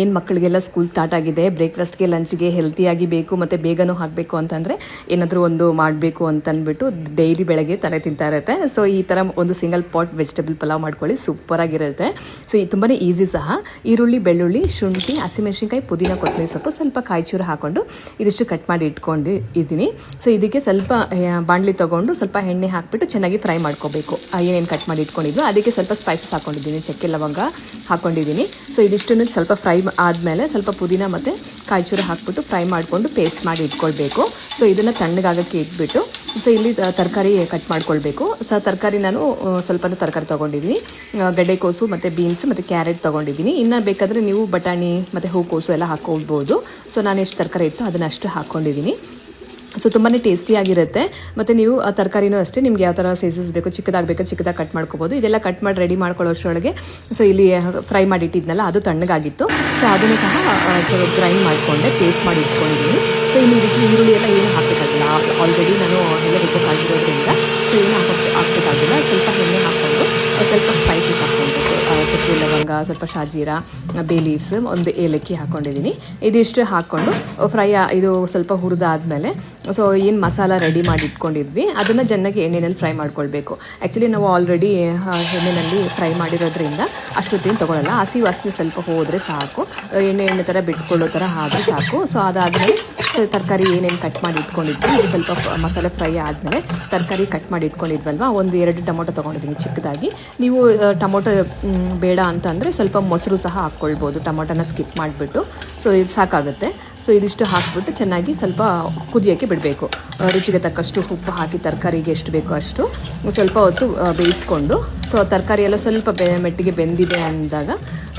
ಏನು ಮಕ್ಕಳಿಗೆಲ್ಲ school start ಆಗಿದೆ, ಬ್ರೇಕ್ಫಾಸ್ಟ್ಗೆ ಲಂಚ್ಗೆ ಹೆಲ್ತಿಯಾಗಿ ಬೇಕು ಮತ್ತು ಬೇಗನೂ ಹಾಕಬೇಕು ಅಂತಂದರೆ ಏನಾದರೂ ಒಂದು ಮಾಡಬೇಕು ಅಂತಂದ್ಬಿಟ್ಟು ಡೈಲಿ ಬೆಳಗ್ಗೆ ತಲೆ ತಿಂತಾ ಇರುತ್ತೆ. ಸೊ ಈ ಥರ ಒಂದು ಸಿಂಗಲ್ ಪಾಟ್ ವೆಜಿಟೇಬಲ್ ಪಲಾವ್ ಮಾಡ್ಕೊಳ್ಳಿ, ಸೂಪರಾಗಿರುತ್ತೆ. ಸೊ ಇದು ತುಂಬಾ ಈಸಿ ಸಹ. ಈರುಳ್ಳಿ, ಬೆಳ್ಳುಳ್ಳಿ, ಶುಂಠಿ, ಹಸಿಮೆಣಸಿನ್ಕಾಯಿ, ಪುದೀನ, ಕೊತ್ತಂಬರಿ ಸೊಪ್ಪು, ಸ್ವಲ್ಪ ಕಾಯಿಚೂರು ಹಾಕ್ಕೊಂಡು ಇದಿಷ್ಟು ಕಟ್ ಮಾಡಿ ಇಟ್ಕೊಂಡಿದ್ದೀನಿ. ಸೊ ಇದಕ್ಕೆ ಸ್ವಲ್ಪ ಬಾಣಲಿ ತೊಗೊಂಡು ಸ್ವಲ್ಪ ಎಣ್ಣೆ ಹಾಕಿಬಿಟ್ಟು ಚೆನ್ನಾಗಿ ಫ್ರೈ ಮಾಡ್ಕೋಬೇಕು. ಏನೇನು ಕಟ್ ಮಾಡಿ ಇಟ್ಕೊಂಡಿದ್ವಿ ಅದಕ್ಕೆ ಸ್ವಲ್ಪ ಸ್ಪೈಸಸ್ ಹಾಕ್ಕೊಂಡಿದ್ದೀನಿ, ಚಕ್ಕೆ ಲವಂಗ ಹಾಕ್ಕೊಂಡಿದ್ದೀನಿ. ಸೊ ಇದಿಷ್ಟನ್ನು ಸ್ವಲ್ಪ ಫ್ರೈ ಆದಮೇಲೆ ಸ್ವಲ್ಪ ಪುದೀನ ಮತ್ತು ಕಾಯಿಚೂರು ಹಾಕ್ಬಿಟ್ಟು ಫ್ರೈ ಮಾಡಿಕೊಂಡು ಪೇಸ್ಟ್ ಮಾಡಿ ಇಟ್ಕೊಳ್ಬೇಕು. ಸೊ ಇದನ್ನು ತಣ್ಣಗಾಗಕ್ಕೆ ಇಟ್ಬಿಟ್ಟು ಸೊ ಇಲ್ಲಿ ತರಕಾರಿ ಕಟ್ ಮಾಡ್ಕೊಳ್ಬೇಕು. ಸೊ ತರಕಾರಿ ನಾನು ಸ್ವಲ್ಪ ತರಕಾರಿ ತೊಗೊಂಡಿದ್ದೀನಿ, ಗಡ್ಡೆಕೋಸು ಮತ್ತು ಬೀನ್ಸ್ ಮತ್ತು ಕ್ಯಾರೆಟ್ ತೊಗೊಂಡಿದ್ದೀನಿ. ಇನ್ನು ಬೇಕಾದರೆ ನೀವು ಬಟಾಣಿ ಮತ್ತು ಹೂಕೋಸು ಎಲ್ಲ ಹಾಕ್ಕೊಳ್ಬೋದು. ಸೊ ನಾನು ಎಷ್ಟು ತರಕಾರಿ ಇತ್ತು ಅದನ್ನಷ್ಟು ಹಾಕ್ಕೊಂಡಿದ್ದೀನಿ. ಸೊ ತುಂಬಾ ಟೇಸ್ಟಿಯಾಗಿರುತ್ತೆ. ಮತ್ತು ನೀವು ಆ ತರಕಾರಿನೂ ಅಷ್ಟೇ ನಿಮ್ಗೆ ಯಾವ ಥರ ಸೈಜಸ್ ಬೇಕು, ಚಿಕ್ಕದಾಗಬೇಕು ಚಿಕ್ಕದಾಗಿ ಕಟ್ ಮಾಡ್ಕೋಬೋದು. ಇದೆಲ್ಲ ಕಟ್ ಮಾಡಿ ರೆಡಿ ಮಾಡ್ಕೊಳ್ಳೋಷ್ಟರೊಳಗೆ ಸೊ ಇಲ್ಲಿ ಫ್ರೈ ಮಾಡಿ ಇಟ್ಟಿದ್ನಲ್ಲ ಅದು ತಣ್ಣಗಾಗಿತ್ತು. ಸೊ ಅದನ್ನು ಸಹ ಸೊ ಗ್ರೈಂಡ್ ಮಾಡಿಕೊಂಡೆ, ಪೇಸ್ಟ್ ಮಾಡಿ ಇಟ್ಕೊಂಡಿದ್ದೀನಿ. ಸೊ ಇಲ್ಲಿ ಇದಕ್ಕೆ ಈರುಳ್ಳಿ ಎಲ್ಲ ಏನು ಹಾಕಬೇಕಾಗಿಲ್ಲ, ಆಲ್ರೆಡಿ ನಾನು ಎಲ್ಲ ರೆಡಿಯಾಗಿರೋದ್ರಿಂದ ಸೊ ಏನು ಹಾಕಬೇಕಾಗಿಲ್ಲ. ಸ್ವಲ್ಪ ಎಣ್ಣೆ ಹಾಕ್ಕೊಂಡು ಸ್ವಲ್ಪ ಸ್ಪೈಸಸ್ ಹಾಕ್ಕೊಳ್ಬೇಕು, ಚಕ್ಕೆ ಲವಂಗ, ಸ್ವಲ್ಪ ಶಾಜೀರ, ಬೇ ಲೀವ್ಸ್, ಒಂದು ಏಲಕ್ಕಿ ಹಾಕ್ಕೊಂಡಿದ್ದೀನಿ. ಇದಿಷ್ಟು ಹಾಕ್ಕೊಂಡು ಫ್ರೈ ಇದು ಸ್ವಲ್ಪ ಹುರಿದಾದ್ಮೇಲೆ ಸೊ ಏನು ಮಸಾಲ ರೆಡಿ ಮಾಡಿ ಇಟ್ಕೊಂಡಿದ್ವಿ ಅದನ್ನು ಚೆನ್ನಾಗಿ ಎಣ್ಣೆಯಲ್ಲಿ ಫ್ರೈ ಮಾಡ್ಕೊಳ್ಬೇಕು. ಆ್ಯಕ್ಚುಲಿ ನಾವು ಆಲ್ರೆಡಿ ಎಣ್ಣೆಯಲ್ಲಿ ಫ್ರೈ ಮಾಡಿರೋದ್ರಿಂದ ಅಷ್ಟೊತ್ತೇನು ತೊಗೊಳ್ಳಲ್ಲ, ಹಸಿ ವಾಸನೆ ಸ್ವಲ್ಪ ಹೋದರೆ ಸಾಕು, ಎಣ್ಣೆ ಥರ ಬಿಟ್ಕೊಳ್ಳೋ ಥರ ಆದರೆ ಸಾಕು. ಸೊ ಅದಾದಮೇಲೆ ಸೊ ತರಕಾರಿ ಏನೇನು ಕಟ್ ಮಾಡಿ ಇಟ್ಕೊಂಡಿದ್ವಿ ಇದು ಸ್ವಲ್ಪ ಮಸಾಲೆ ಫ್ರೈ ಆದಮೇಲೆ ತರಕಾರಿ ಕಟ್ ಮಾಡಿ ಇಟ್ಕೊಂಡಿದ್ವಲ್ವ, ಒಂದು 2 ಟೊಮೊಟೊ ತೊಗೊಂಡಿದ್ದೀನಿ ಚಿಕ್ಕದಾಗಿ. ನೀವು ಟೊಮೊಟೊ ಬೇಡ ಅಂತಂದರೆ ಸ್ವಲ್ಪ ಮೊಸರು ಸಹ ಹಾಕ್ಕೊಳ್ಬೋದು, ಟೊಮೊಟೊನ ಸ್ಕಿಪ್ ಮಾಡಿಬಿಟ್ಟು. ಸೊ ಇದು ಸಾಕಾಗುತ್ತೆ. ಸೊ ಇದಿಷ್ಟು ಹಾಕಿಬಿಟ್ಟು ಚೆನ್ನಾಗಿ ಸ್ವಲ್ಪ ಕುದಿಯೋಕ್ಕೆ ಬಿಡಬೇಕು. ರುಚಿಗೆ ತಕ್ಕಷ್ಟು ಉಪ್ಪು ಹಾಕಿ ತರಕಾರಿಗೆ ಎಷ್ಟು ಬೇಕೋ ಅಷ್ಟು ಸ್ವಲ್ಪ ಹೊತ್ತು ಬೇಯಿಸ್ಕೊಂಡು ಸೊ ತರಕಾರಿ ಎಲ್ಲ ಸ್ವಲ್ಪ ಮೆಟ್ಟಿಗೆ ಬೆಂದಿದೆ ಅಂದಾಗ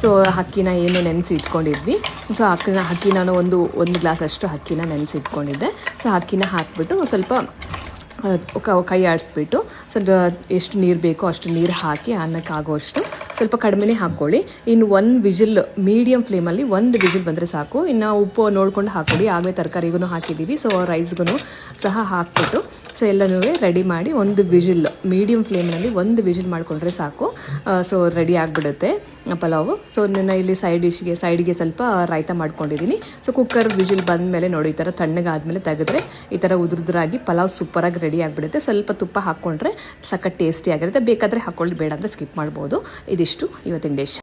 ಸೊ ಅಕ್ಕಿನ ಏನು ನೆನೆಸಿ ಇಟ್ಕೊಂಡಿದ್ವಿ. ಸೊ ಅಕ್ಕಿ ನಾನು ಒಂದು ಗ್ಲಾಸ್ ಅಷ್ಟು ಅಕ್ಕಿನ ನೆನೆಸಿ ಇಟ್ಕೊಂಡಿದ್ದೆ. ಸೊ ಅಕ್ಕಿನ ಹಾಕಿಬಿಟ್ಟು ಸ್ವಲ್ಪ ಕೈ ಆಡಿಸ್ಬಿಟ್ಟು ಸ್ವಲ್ಪ ಎಷ್ಟು ನೀರು ಬೇಕೋ ಅಷ್ಟು ನೀರು ಹಾಕಿ ಅನ್ನಕ್ಕಾಗೋಷ್ಟು ಸ್ವಲ್ಪ ಕಡಿಮೆನೇ ಹಾಕ್ಕೊಳ್ಳಿ. ಇನ್ನು 1 ವಿಜಿಲ್ ಮೀಡಿಯಮ್ ಫ್ಲೇಮಲ್ಲಿ 1 ವಿಜಿಲ್ ಬಂದರೆ ಸಾಕು. ಇನ್ನು ಉಪ್ಪು ನೋಡ್ಕೊಂಡು ಹಾಕ್ಕೊಳ್ಳಿ, ಆಗಲೇ ತರಕಾರಿಗೂ ಹಾಕಿದ್ದೀವಿ. ಸೊ ರೈಸ್ಗೂ ಸಹ ಹಾಕ್ಬಿಟ್ಟು ಸೊ ಎಲ್ಲನೂ ರೆಡಿ ಮಾಡಿ 1 ವಿಜಿಲ್ ಮೀಡಿಯಮ್ ಫ್ಲೇಮ್ನಲ್ಲಿ 1 ವಿಜಿಲ್ ಮಾಡಿಕೊಂಡ್ರೆ ಸಾಕು. ಸೊ ರೆಡಿ ಆಗಿಬಿಡುತ್ತೆ ಪಲಾವು. ಸೊ ನಾನು ಇಲ್ಲಿ ಸೈಡಿಗೆ ಸ್ವಲ್ಪ ರಾಯ್ತ ಮಾಡ್ಕೊಂಡಿದ್ದೀನಿ. ಸೊ ಕುಕ್ಕರ್ ವಿಜಿಲ್ ಬಂದಮೇಲೆ ನೋಡಿ ಈ ಥರ ತಣ್ಣಗಾದ್ಮೇಲೆ ತೆಗೆದ್ರೆ ಈ ಥರ ಉದುರಾಗಿ ಪಲಾವ್ ಸೂಪರಾಗಿ ರೆಡಿ ಆಗಿಬಿಡುತ್ತೆ. ಸ್ವಲ್ಪ ತುಪ್ಪ ಹಾಕ್ಕೊಂಡ್ರೆ ಸಖತ್ ಟೇಸ್ಟಿ ಆಗಿರುತ್ತೆ. ಬೇಕಾದರೆ ಹಾಕ್ಕೊಳ್ಳಿ, ಬೇಡ ಅಂದರೆ ಸ್ಕಿಪ್ ಮಾಡ್ಬೋದು. ಇದಿಷ್ಟು ಇವತ್ತಿನ ಡಿಶ್.